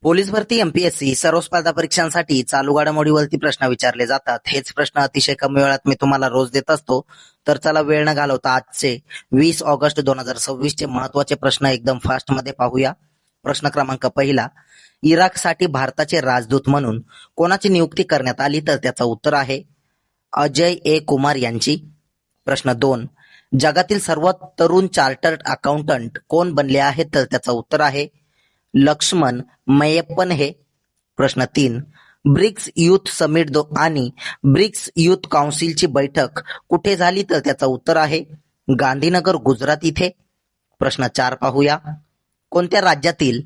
Police भरती MPSC सर्व स्पर्धा परीक्षांसाठी चालू घडामोडीवरती प्रश्न विचारले जातात. हेच प्रश्न अतिशय कमी वेळात मी तुम्हाला रोज देत असतो. तर चला वेळ न घालवता आजचे 20 ऑगस्ट 2026 चे महत्वाचे प्रश्न एकदम फास्ट मध्ये पाहूया. प्रश्न क्रमांक पहिला, इराकसाठी भारताचे राजदूत म्हणून कोणाची नियुक्ती करण्यात आली? तर त्याचं उत्तर आहे अजय ए कुमार यांची. प्रश्न 2, जगातील सर्वात तरुण चार्टर्ड अकाउंटंट कोण बनले आहेत? तर त्याचं उत्तर आहे लक्ष्मण मय्यप्पन हे. प्रश्न 3, ब्रिक्स युथ समिट आणि ब्रिक्स युथ काउन्सिलची बैठक कुठे झाली? तर त्याचं उत्तर आहे गांधीनगर, गुजरात इथे. प्रश्न 4 पाहूया. कोणत्या राज्यातील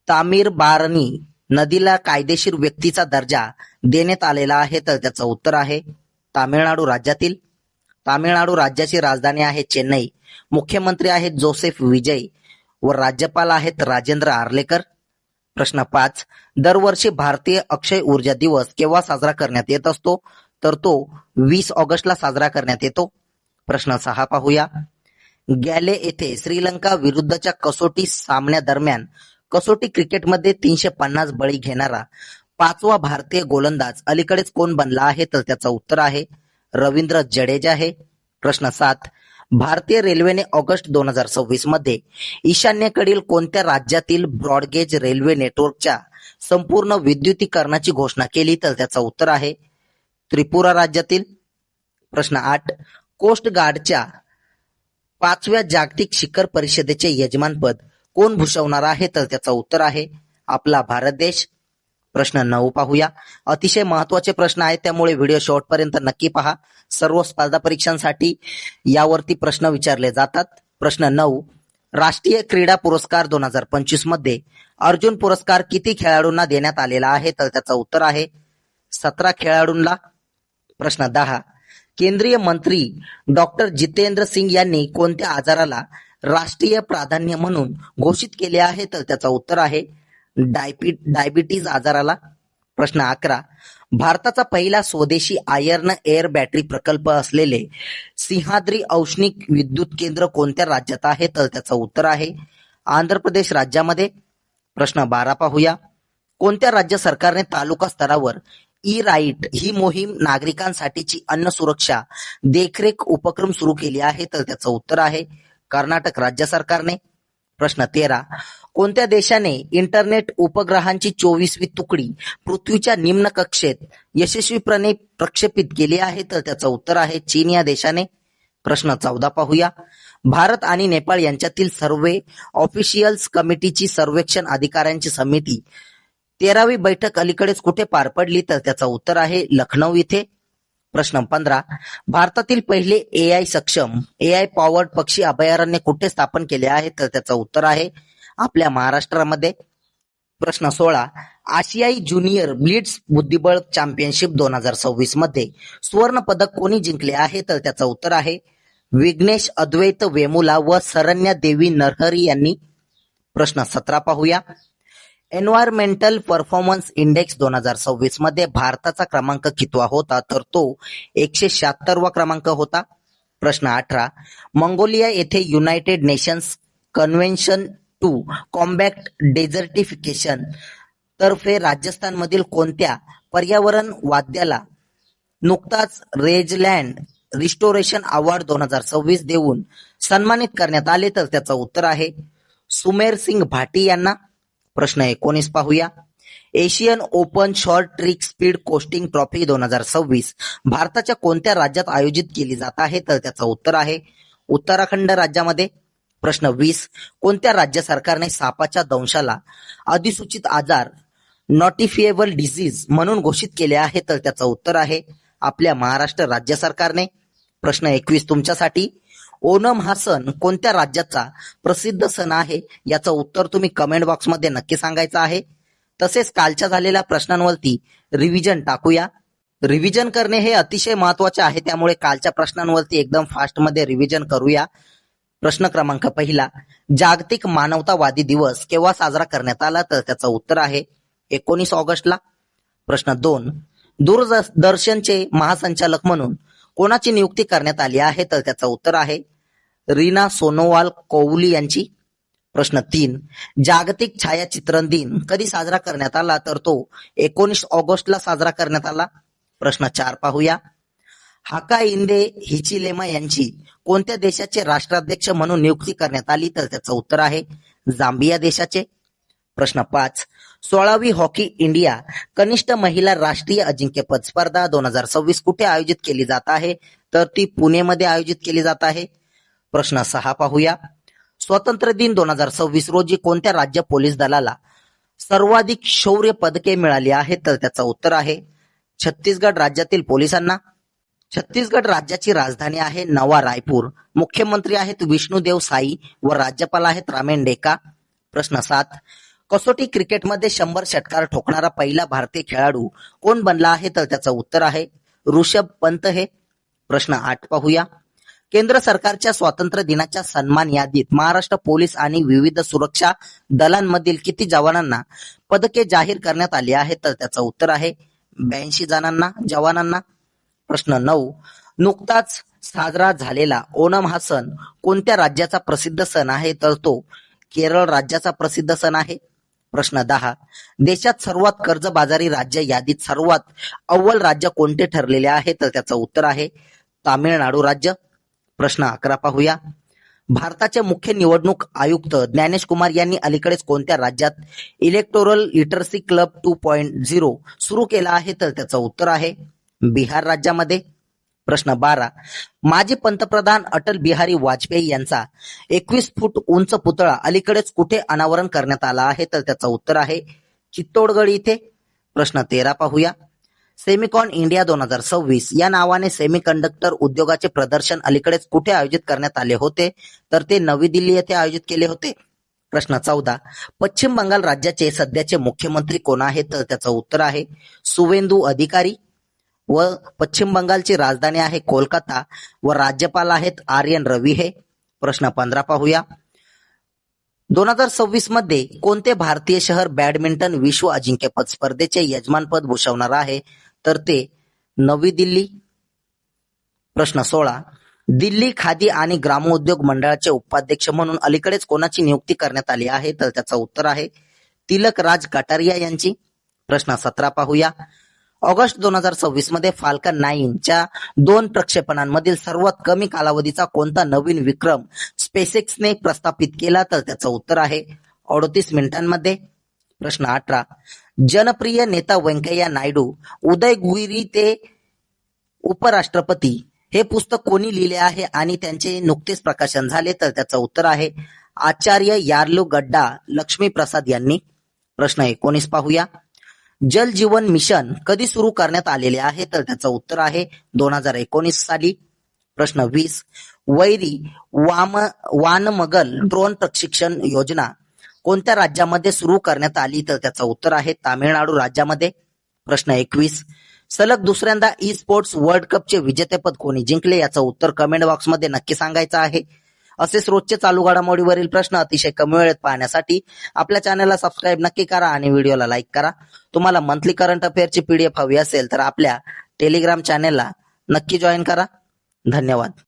तामीरबारनी नदीला कायदेशीर व्यक्तीचा दर्जा देण्यात आलेला आहे? तर त्याचं उत्तर आहे तामिळनाडू राज्यातील. तामिळनाडू राज्याची राजधानी आहे चेन्नई. मुख्यमंत्री आहेत जोसेफ विजय व राज्यपाल आहेत राजेंद्र आर्लेकर. प्रश्न 5, दरवर्षी भारतीय अक्षय ऊर्जा दिवस केव्हा साजरा करण्यात येत असतो? तर तो 20 ऑगस्टला साजरा करण्यात येतो. प्रश्न 6 पाहूया. गॅले येथे श्रीलंका विरुद्धच्या कसोटी सामन्यादरम्यान कसोटी क्रिकेटमध्ये 350 बळी घेणारा 5वा भारतीय गोलंदाज अलीकडेच कोण बनला आहे? तर त्याचं उत्तर आहे रवींद्र जडेजा हे. प्रश्न 7, भारतीय रेल्वेने ऑगस्ट 2026 मध्ये ईशान्येकडील कोणत्या राज्यातील ब्रॉडगेज रेल्वे नेटवर्कच्या संपूर्ण विद्युतीकरणाची घोषणा केली? तर त्याचं उत्तर आहे त्रिपुरा राज्यातील. प्रश्न 8, कोस्ट गार्डच्या 5व्या जागतिक शिखर परिषदेचे यजमानपद कोण भूषवणार आहे? तर त्याचं उत्तर आहे आपला भारत देश. प्रश्न 9 पाहूया. अतिशय महत्वाचे प्रश्न आहेत, त्यामुळे व्हिडिओ शेवटपर्यंत नक्की पहा. सर्व स्पर्धा परीक्षांसाठी यावरती प्रश्न विचारले जातात. प्रश्न 9, राष्ट्रीय क्रीडा पुरस्कार 2025 मध्ये अर्जुन पुरस्कार किती खेळाडूंना देण्यात आलेला आहे? तर त्याचं उत्तर आहे 17 खेळाडूंना. प्रश्न 10, केंद्रीय मंत्री डॉक्टर जितेंद्र सिंग यांनी कोणत्या आजाराला राष्ट्रीय प्राधान्य म्हणून घोषित केले आहे? तर त्याचं उत्तर आहे डायबिटीज आजाराला. प्रश्न 11, भारताचा पहिला स्वदेशी आयर्न एअर बॅटरी प्रकल्प असलेले सिंहाद्री औष्णिक विद्युत केंद्र कोणत्या राज्यात आहे? तर त्याचं उत्तर आहे आंध्र प्रदेश राज्यामध्ये. प्रश्न 12 पाहूया. कोणत्या राज्य सरकारने तालुका स्तरावर ई राईट ही मोहीम नागरिकांसाठीची अन्न सुरक्षा देखरेख उपक्रम सुरू केली आहे? तर त्याचं उत्तर आहे कर्नाटक राज्य सरकारने. प्रश्न 13, कोणत्या देशाने इंटरनेट उपग्रहांची 24वी तुकडी पृथ्वीच्या निम्न कक्षेत यशस्वीपणे प्रक्षेपित केली आहे? तर त्याचं उत्तर आहे चीन या देशाने. प्रश्न 14 पाहूया. भारत आणि नेपाळ यांच्यातील सर्वे ऑफिशियल्स कमिटीची सर्वेक्षण अधिकाऱ्यांची समिती 13वी बैठक अलीकडेच कुठे पार पडली? तर त्याचं उत्तर आहे लखनौ इथे. प्रश्न 15, भारतातील पहिले एआय सक्षम एआय पॉवर्ड पक्षी अभयारण्य कुठे स्थापन केले आहे? तर त्याचं उत्तर आहे आपल्या महाराष्ट्रामध्ये. प्रश्न 16, आशियाई ज्युनियर ब्लिट्स बुद्धिबळ चॅम्पियनशिप 2026 मध्ये सुवर्ण पदक कोणी जिंकले आहे? तर त्याचं उत्तर आहे विघ्नेश अद्वैत वेमुला व सरण्या देवी नरहरी यांनी. प्रश्न 17 पाहूया. एन्व्हायरमेंटल परफॉर्मन्स इंडेक्स 2026 मध्ये भारताचा क्रमांक कितवा होता? तर तो 176वा क्रमांक होता. प्रश्न 18, मंगोलिया येथे United Nations convention to combat desertification तर्फे राजस्थानमधील कोणत्या पर्यावरण वाद्याला नुकताच रेजलँड रिस्टोरेशन अवॉर्ड 2026 देऊन सन्मानित करण्यात आले? तर त्याचं उत्तर आहे सुमेर सिंग भाटी यांना. प्रश्न 19 पाहूया. Asian open short track speed costing trophy 2026 भारताच्या कोणत्या राज्यात आयोजित केली जात आहे? तर त्याचं उत्तर आहे उत्तराखंड राज्यामध्ये. प्रश्न 20, कोणत्या राज्य सरकारने सापाच्या दंशाला अधिसूचित आजार नॉटिफिएबल डिसीज म्हणून घोषित केले आहे? तर त्याचं उत्तर आहे आपल्या महाराष्ट्र राज्य सरकारने. प्रश्न 21 तुमच्यासाठी. ओणम हा सण कोणत्या राज्याचा प्रसिद्ध सण आहे? याचं उत्तर तुम्ही कमेंट बॉक्समध्ये नक्की सांगायचं आहे. तसेच कालच्या झालेल्या प्रश्नांवरती रिव्हिजन टाकूया. रिव्हिजन करणे हे अतिशय महत्वाचे आहे, त्यामुळे कालच्या प्रश्नांवरती एकदम फास्ट मध्ये रिव्हिजन करूया. प्रश्न क्रमांक 1, जागतिक मानवतावादी दिवस केव्हा साजरा करण्यात आला? तर त्याचं उत्तर आहे 19 ऑगस्टला. प्रश्न 2, दूरदर्शनचे महासंचालक म्हणून कोणाची नियुक्ती करण्यात आली आहे? तर त्याचं उत्तर आहे रीना सोनोवाल कोहली यांची. प्रश्न 3. जागतिक छायाचित्रण दिन कधी साजरा करण्यात आला? तर तो 19 ऑगस्टला साजरा करण्यात आला. प्रश्न 4 पाहूया. हाकाइंदे हिचिलेमा यांची कोणत्या देशाचे राष्ट्राध्यक्ष म्हणून नियुक्ती करण्यात आली? तर त्याचं उत्तर आहे झांबिया देशाचे. प्रश्न 5. 16वी हॉकी इंडिया कनिष्ठ महिला राष्ट्रीय अजिंक्यपद स्पर्धा 2026 कुठे आयोजित केली जात आहे? तर ती पुणेमध्ये आयोजित केली जात आहे. प्रश्न 6 पाहूया. स्वातंत्र्य दिन 2026 रोजी कोणत्या राज्य पोलीस दलाला सर्वाधिक शौर्य पदके मिळाली आहेत? तर त्याचं उत्तर आहे छत्तीसगड राज्यातील पोलिसांना. छत्तीसगड राज्याची राजधानी आहे नवा रायपूर. मुख्यमंत्री आहेत विष्णुदेव साई व राज्यपाल आहेत रामेन डेका. प्रश्न 7. कसोटी क्रिकेटमध्ये 100 षटकार ठोकणारा पहिला भारतीय खेळाडू कोण बनला आहे? तर त्याचं उत्तर आहे ऋषभ पंत हे. प्रश्न 8 पाहूया. केंद्र सरकारच्या स्वातंत्र्य दिनाच्या सन्मान यादीत महाराष्ट्र पोलीस आणि विविध सुरक्षा दलांमधील किती जवानांना पदके जाहीर करण्यात आली आहेत? तर त्याचं उत्तर आहे 82 जवानांना. प्रश्न 9. नुकताच साजरा झालेला ओणम हा सण कोणत्या राज्याचा प्रसिद्ध सण आहे? तर तो केरळ राज्याचा प्रसिद्ध सण आहे. प्रश्न 10. देशात सर्वात कर्जबाजारी राज्य यादीत सर्वात अव्वल राज्य कोणते ठरलेले आहे? तर त्याचं उत्तर आहे तामिळनाडू राज्य. प्रश्न 11 पाहूया. भारताचे मुख्य निवडणूक आयुक्त ज्ञानेश कुमार यांनी अलीकडेच कोणत्या राज्यात इलेक्टोरल लिटरसी क्लब 2.0 सुरू केला आहे? तर त्याचं उत्तर आहे बिहार राज्यामध्ये. प्रश्न 12. माजी पंतप्रधान अटल बिहारी वाजपेयी यांचा 21 फूट उंच पुतळा अलीकडेच कुठे अनावरण करण्यात आला आहे? तर त्याचं उत्तर आहे चित्तोडगड इथे. प्रश्न 13 पाहूया. सेमिकॉन इंडिया 2026 या नावाने सेमीकंडक्टर उद्योगाचे प्रदर्शन अलीकडेच कुठे आयोजित करण्यात आले होते? तर ते नवी दिल्ली येथे आयोजित केले होते. प्रश्न 14. पश्चिम बंगाल राज्याचे सध्याचे मुख्यमंत्री कोण आहेत? तर त्याचं उत्तर आहे सुवेंदू अधिकारी व पश्चिम बंगालची राजधानी आहे कोलकाता व राज्यपाल आहेत आर्यन रवी हे. प्रश्न 15 पाहूया. 2026 मध्ये कोणते भारतीय शहर बॅडमिंटन विश्व अजिंक्यपद स्पर्धेचे यजमानपद भूषवणार आहे? तर ते नवी दिल्ली. प्रश्न 16. दिल्ली खादी आणि ग्रामोद्योग मंडळाचे उपाध्यक्ष म्हणून अलीकडेच कोणाची नियुक्ती करण्यात आली आहे? तर त्याचं उत्तर आहे तिलक राज कटारिया यांची. प्रश्न 17 पाहूया. ऑगस्ट 2026 मध्ये फाल्कन 9 च्या 2 प्रक्षेपणांमधील सर्वात कमी कालावधीचा कोणता नवीन विक्रम स्पेसएक्सने प्रस्थापित केला? तर त्याचं उत्तर आहे 38 मिनिटांमध्ये. प्रश्न 18. जनप्रिय नेता व्यंकय्या नायडू उदयगिरी ते उपराष्ट्रपती हे पुस्तक कोणी लिहिले आहे आणि त्यांचे नुकतेच प्रकाशन झाले? तर त्याचं उत्तर आहे आचार्य यार्लुगड्डा लक्ष्मी प्रसाद यांनी. प्रश्न 19 पाहूया. जल जीवन मिशन कधी सुरू करण्यात आलेले आहे? तर त्याचं उत्तर आहे 2019 साली. प्रश्न 20. वैरी वानमगल ड्रोन प्रशिक्षण योजना कोणत्या राज्यामध्ये सुरू करण्यात आली? तर त्याचं उत्तर आहे तामिळनाडू राज्यामध्ये. प्रश्न 21. सलग दुसऱ्यांदा ई स्पोर्ट्स वर्ल्ड कपचे विजेतेपद कोणी जिंकले? याचं उत्तर कमेंट बॉक्समध्ये नक्की सांगायचं आहे. असेच रोजचे चालू घडामोडीवरील प्रश्न अतिशय कमी वेळेत पाहण्यासाठी आपल्या चॅनलला सबस्क्राईब नक्की करा आणि व्हिडिओला लाईक करा. तुम्हाला मंथली करंट अफेअरची PDF हवी असेल तर आपल्या टेलिग्राम चॅनेलला नक्की जॉईन करा. धन्यवाद.